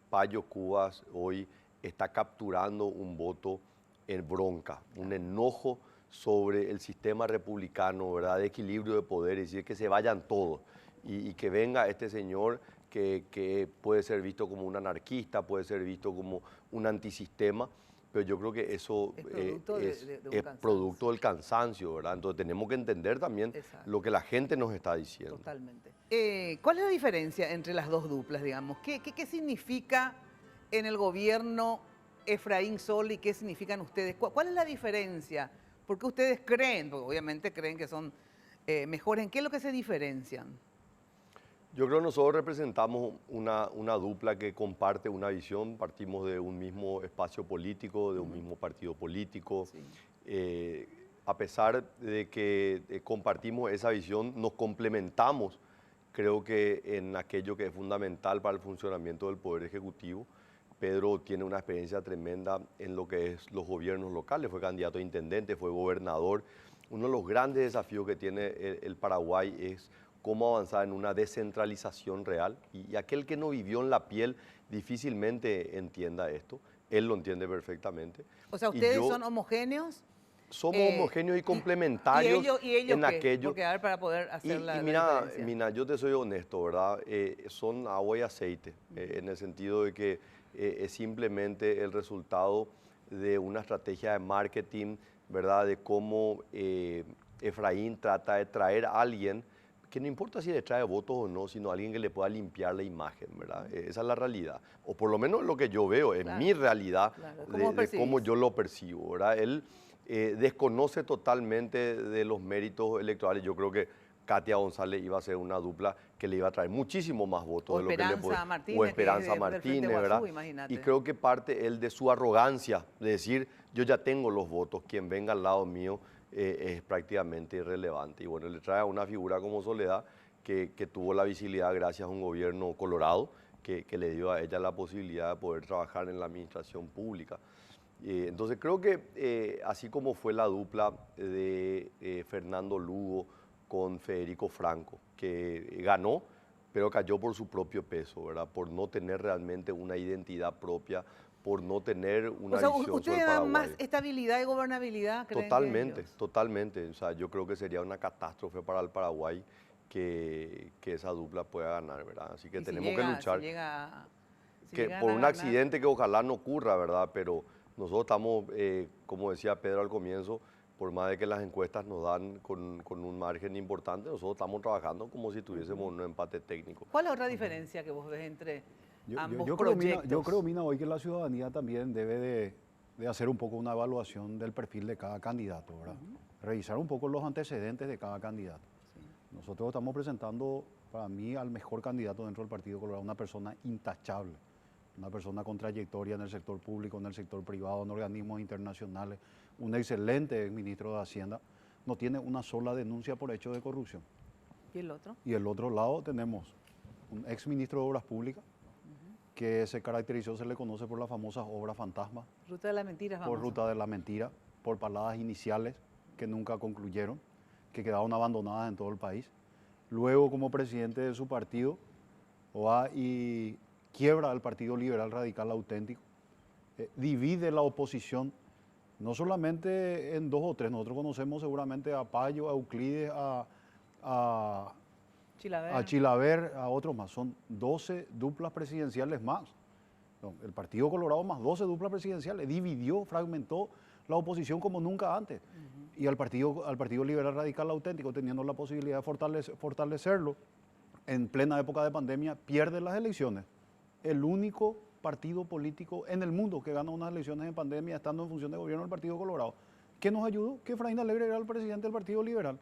Payo Cubas hoy está capturando un voto en bronca, un enojo sobre el sistema republicano, ¿verdad? De equilibrio de poder, y decir que se vayan todos y que venga este señor que puede ser visto como un anarquista, puede ser visto como un antisistema, pero yo creo que eso Es producto de un es cansancio. producto del cansancio, ¿verdad? Entonces tenemos que entender también Exacto. lo que la gente nos está diciendo. Totalmente. ¿Cuál es la diferencia entre las dos duplas, digamos? ¿Qué significa en el gobierno Efraín Sol y qué significan ustedes? ¿Cuál es la diferencia? ¿Por qué ustedes creen? Porque obviamente creen que son mejores. ¿En qué es lo que se diferencian? Yo creo que nosotros representamos una dupla que comparte una visión, partimos de un mismo espacio político, de un mismo partido político. Sí. A pesar de que compartimos esa visión, nos complementamos, creo que en aquello que es fundamental para el funcionamiento del Poder Ejecutivo. Pedro tiene una experiencia tremenda en lo que es los gobiernos locales, fue candidato a intendente, fue gobernador. Uno de los grandes desafíos que tiene el Paraguay es cómo avanzar en una descentralización real y aquel que no vivió en la piel difícilmente entienda esto, él lo entiende perfectamente. O sea, ¿ustedes son homogéneos? Somos homogéneos y complementarios ¿Y ellos en qué? aquello. Porque a ver, para poder hacer la mira, diferencia. Mina, yo te soy honesto, ¿verdad? Son agua y aceite, en el sentido de que es simplemente el resultado de una estrategia de marketing, ¿verdad? De cómo Efraín trata de traer a alguien que no importa si le trae votos o no, sino alguien que le pueda limpiar la imagen, ¿verdad? Esa es la realidad. O por lo menos lo que yo veo, es Claro, mi realidad claro. de cómo yo lo percibo, ¿verdad? Él desconoce totalmente de los méritos electorales. Yo creo que Katia González iba a ser una dupla que le iba a traer muchísimo más votos O de lo que le Esperanza puede. Martínez, O que es Esperanza del Frente Martínez, Guazú, ¿verdad? imagínate. Y creo que parte él de su arrogancia, de decir, yo ya tengo los votos, quien venga al lado mío es prácticamente irrelevante. Y bueno, le trae a una figura como Soledad, que tuvo la visibilidad gracias a un gobierno colorado, que le dio a ella la posibilidad de poder trabajar en la administración pública. Entonces creo que así como fue la dupla de Fernando Lugo con Federico Franco, que ganó, pero cayó por su propio peso, ¿verdad? Por no tener realmente una identidad propia, por no tener una O sea, visión sobre ¿ustedes el dan Paraguay. más estabilidad y gobernabilidad, creen Totalmente, ellos? totalmente. O sea, yo creo que sería una catástrofe para el Paraguay que esa dupla pueda ganar, ¿verdad? Así que Y si tenemos que llega- luchar. si Que llegan por a un ganar, accidente que ojalá no ocurra, ¿verdad? Pero nosotros estamos, como decía Pedro al comienzo, por más de que las encuestas nos dan con un margen importante, nosotros estamos trabajando como si tuviésemos un empate técnico. ¿Cuál es la otra diferencia que vos ves entre ambos Yo proyectos? creo, Mina, hoy que la ciudadanía también debe de hacer un poco una evaluación del perfil de cada candidato, ¿verdad? Revisar un poco los antecedentes de cada candidato. Sí. Nosotros estamos presentando, para mí, al mejor candidato dentro del Partido Colorado, una persona intachable, una persona con trayectoria en el sector público, en el sector privado, en organismos internacionales, un excelente ministro de Hacienda, no tiene una sola denuncia por hecho de corrupción. ¿Y el otro? Y del otro lado tenemos un ex ministro de Obras Públicas, que se caracterizó, se le conoce por las famosas obras fantasmas, Ruta de las mentiras, vamos. por ruta de la mentira, por paladas iniciales que nunca concluyeron, que quedaron abandonadas en todo el país. Luego, como presidente de su partido, va y quiebra al Partido Liberal Radical Auténtico, divide la oposición, no solamente en dos o tres, nosotros conocemos seguramente a Payo, a Euclides, a Chilaver, a otros más. Son 12 duplas presidenciales más. No, el Partido Colorado más 12 duplas presidenciales. Dividió, fragmentó la oposición como nunca antes. Y al Partido Liberal Radical Auténtico, teniendo la posibilidad de fortalecerlo, en plena época de pandemia, pierde las elecciones. El único partido político en el mundo que gana unas elecciones en pandemia estando en función de gobierno del Partido Colorado. ¿Qué nos ayudó? Que Efraín Alegre era el presidente del Partido Liberal.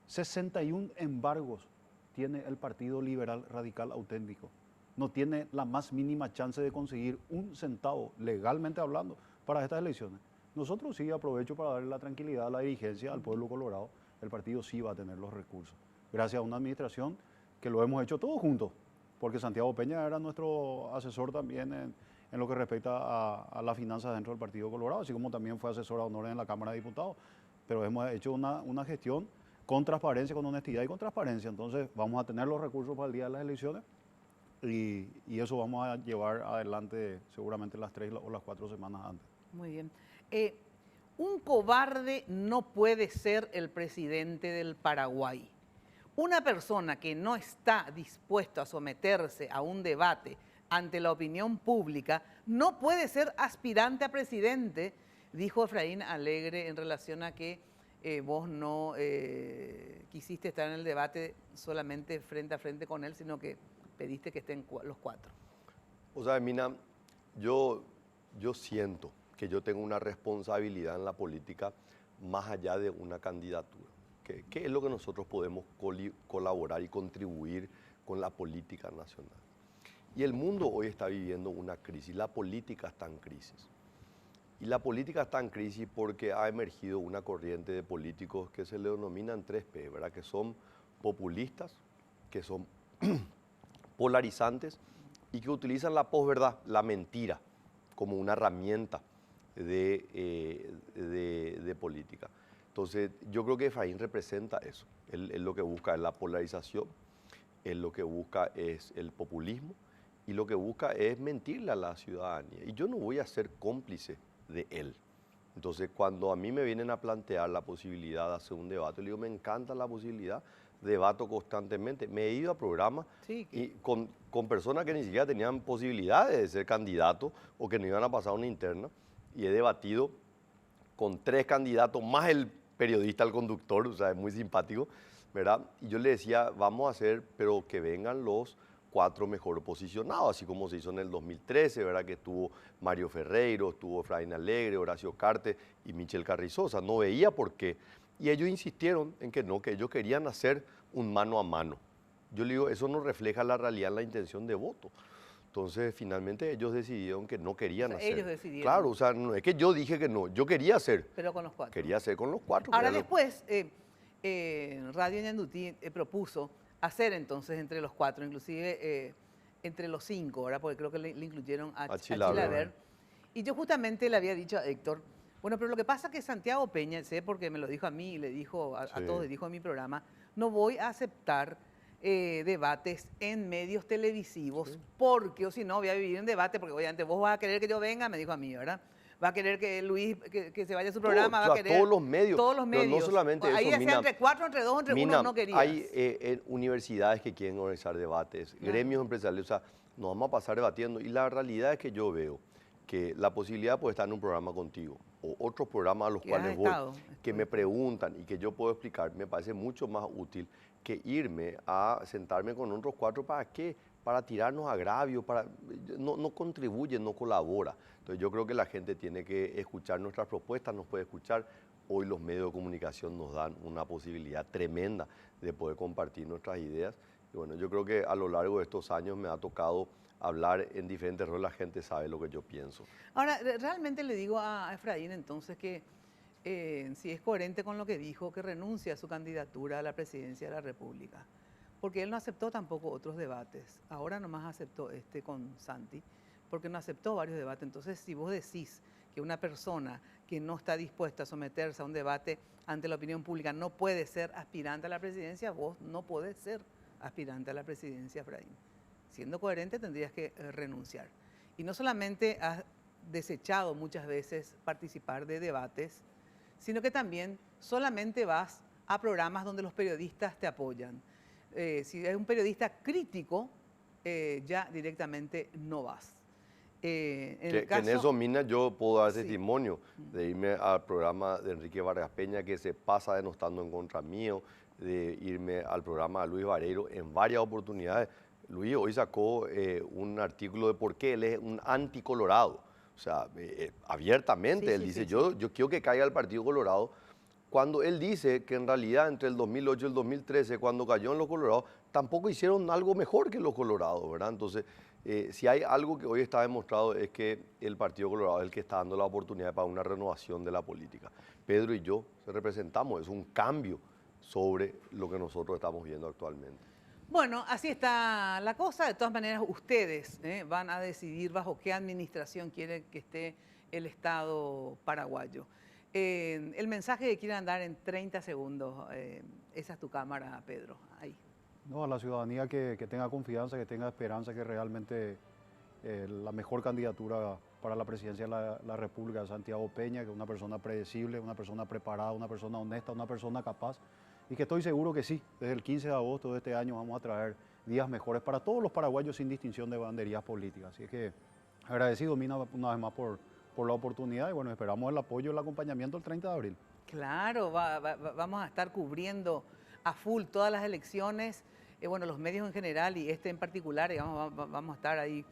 61 embargos tiene el Partido Liberal Radical Auténtico. No tiene la más mínima chance de conseguir un centavo, legalmente hablando, para estas elecciones. Nosotros sí, aprovecho para darle la tranquilidad a la dirigencia, al pueblo colorado, el partido sí va a tener los recursos. Gracias a una administración que lo hemos hecho todos juntos, porque Santiago Peña era nuestro asesor también en lo que respecta a las finanzas dentro del Partido Colorado, así como también fue asesor a honores en la Cámara de Diputados. Pero hemos hecho una gestión con transparencia, con honestidad y con transparencia. Entonces vamos a tener los recursos para el día de las elecciones y eso vamos a llevar adelante seguramente las 3 o las 4 semanas antes. Muy bien. Un cobarde no puede ser el presidente del Paraguay. Una persona que no está dispuesto a someterse a un debate ante la opinión pública no puede ser aspirante a presidente, dijo Efraín Alegre en relación a que vos no quisiste estar en el debate solamente frente a frente con él, sino que pediste que estén los 4. O sea, Mina, yo siento que yo tengo una responsabilidad en la política más allá de una candidatura. ¿Qué es lo que nosotros podemos colaborar y contribuir con la política nacional? Y el mundo hoy está viviendo una crisis, la política está en crisis. Y la política está en crisis porque ha emergido una corriente de políticos que se le denominan 3P, ¿verdad? Que son populistas, que son polarizantes y que utilizan la posverdad, la mentira, como una herramienta de política. Entonces, yo creo que Efraín representa eso. Él lo que busca es la polarización, él lo que busca es el populismo y lo que busca es mentirle a la ciudadanía. Y yo no voy a ser cómplice de él. Entonces, cuando a mí me vienen a plantear la posibilidad de hacer un debate, le digo, me encanta la posibilidad, debato constantemente. Me he ido a programas y con personas que ni siquiera tenían posibilidades de ser candidatos o que no iban a pasar una interna, y he debatido con 3 candidatos, más el periodista, el conductor, o sea, es muy simpático, ¿verdad? Y yo le decía, vamos a hacer, pero que vengan los 4 mejor posicionados, así como se hizo en el 2013, ¿verdad? Que estuvo Mario Ferreiro, estuvo Efraín Alegre, Horacio Carte y Michel Carrizosa. No veía por qué. Y ellos insistieron en que no, que ellos querían hacer un mano a mano. Yo le digo, eso no refleja la realidad, la intención de voto. Entonces, finalmente ellos decidieron que no querían hacer. Ellos decidieron. Claro, o sea, no es que yo dije que no, yo quería hacer. Pero con los 4. Quería hacer con los 4. Ahora después, Radio Ñandutí propuso hacer entonces entre los 4, inclusive entre los 5, ¿verdad? Porque creo que le incluyeron a Chilaver. Y yo justamente le había dicho a Héctor, bueno, pero lo que pasa es que Santiago Peña, sé porque me lo dijo a mí y le dijo a todos, le dijo en mi programa, no voy a aceptar debates en medios televisivos porque, o si no, voy a vivir en debate, porque obviamente vos vas a querer que yo venga, me dijo a mí, ¿verdad? Va a querer que Luis, que se vaya a su programa, va a querer... Todos los medios. Todos los medios. Pero no solamente ahí eso, decía entre 4, entre 2, entre 1, no querías. Hay universidades que quieren organizar debates, gremios empresariales, o sea, nos vamos a pasar debatiendo. Y la realidad es que yo veo que la posibilidad puede estar en un programa contigo o otros programas a los cuales voy, que me preguntan y que yo puedo explicar, me parece mucho más útil que irme a sentarme con otros 4, ¿para qué? Para tirarnos agravios, no contribuye, no colabora. Entonces yo creo que la gente tiene que escuchar nuestras propuestas, nos puede escuchar. Hoy los medios de comunicación nos dan una posibilidad tremenda de poder compartir nuestras ideas. Y bueno, yo creo que a lo largo de estos años me ha tocado hablar en diferentes roles, la gente sabe lo que yo pienso. Ahora, realmente le digo a Efraín entonces que si es coherente con lo que dijo, que renuncie a su candidatura a la presidencia de la República, porque él no aceptó tampoco otros debates, ahora nomás aceptó este con Santi, porque no aceptó varios debates. Entonces, si vos decís que una persona que no está dispuesta a someterse a un debate ante la opinión pública no puede ser aspirante a la presidencia, vos no podés ser aspirante a la presidencia, Efraín. Siendo coherente tendrías que renunciar. Y no solamente has desechado muchas veces participar de debates, sino que también solamente vas a programas donde los periodistas te apoyan. Si es un periodista crítico, ya directamente no vas. En eso, Mina, yo puedo dar testimonio de irme al programa de Enrique Vargas Peña, que se pasa denostando en contra mío, de irme al programa de Luis Vareiro en varias oportunidades. Luis hoy sacó un artículo de por qué él es un anticolorado. O sea, abiertamente Sí, él sí, dice, sí, yo quiero que caiga el Partido Colorado, cuando él dice que en realidad entre el 2008 y el 2013, cuando cayó en los Colorados, tampoco hicieron algo mejor que los Colorados, ¿verdad? Entonces, si hay algo que hoy está demostrado es que el Partido Colorado es el que está dando la oportunidad para una renovación de la política. Pedro y yo representamos, es un cambio sobre lo que nosotros estamos viendo actualmente. Bueno, así está la cosa. De todas maneras, ustedes van a decidir bajo qué administración quieren que esté el Estado paraguayo. El mensaje que quieran dar en 30 segundos, esa es tu cámara, Pedro, ahí. No, a la ciudadanía que tenga confianza, que tenga esperanza, que realmente la mejor candidatura para la presidencia de la República es Santiago Peña, que es una persona predecible, una persona preparada, una persona honesta, una persona capaz, y que estoy seguro que sí, desde el 15 de agosto de este año vamos a traer días mejores para todos los paraguayos sin distinción de banderías políticas. Así es que agradecido, Mina, una vez más por la oportunidad y bueno, esperamos el apoyo y el acompañamiento el 30 de abril. Claro, vamos a estar cubriendo a full todas las elecciones, bueno, los medios en general y este en particular, digamos, vamos a estar ahí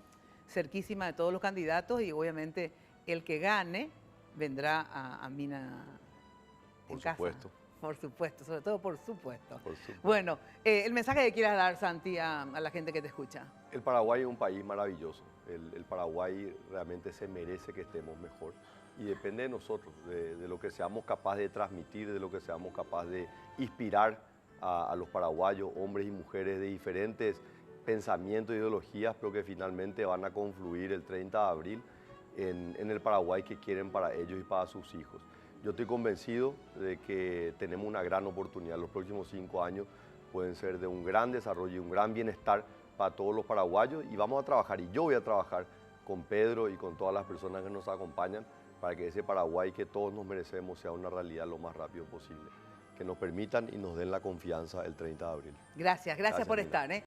cerquísima de todos los candidatos y obviamente el que gane vendrá a Mina en Por casa. supuesto. Por supuesto, sobre todo por supuesto. Por supuesto. Bueno, el mensaje que quieras dar, Santi, a la gente que te escucha. El Paraguay es un país maravilloso. El Paraguay realmente se merece que estemos mejor. Y depende de nosotros, de lo que seamos capaces de transmitir, de lo que seamos capaces de inspirar a los paraguayos, hombres y mujeres de diferentes pensamientos e ideologías, pero que finalmente van a confluir el 30 de abril en el Paraguay que quieren para ellos y para sus hijos. Yo estoy convencido de que tenemos una gran oportunidad. Los próximos 5 años pueden ser de un gran desarrollo y un gran bienestar para todos los paraguayos y vamos a trabajar, y yo voy a trabajar con Pedro y con todas las personas que nos acompañan para que ese Paraguay que todos nos merecemos sea una realidad lo más rápido posible. Que nos permitan y nos den la confianza el 30 de abril. Gracias por Mina. estar.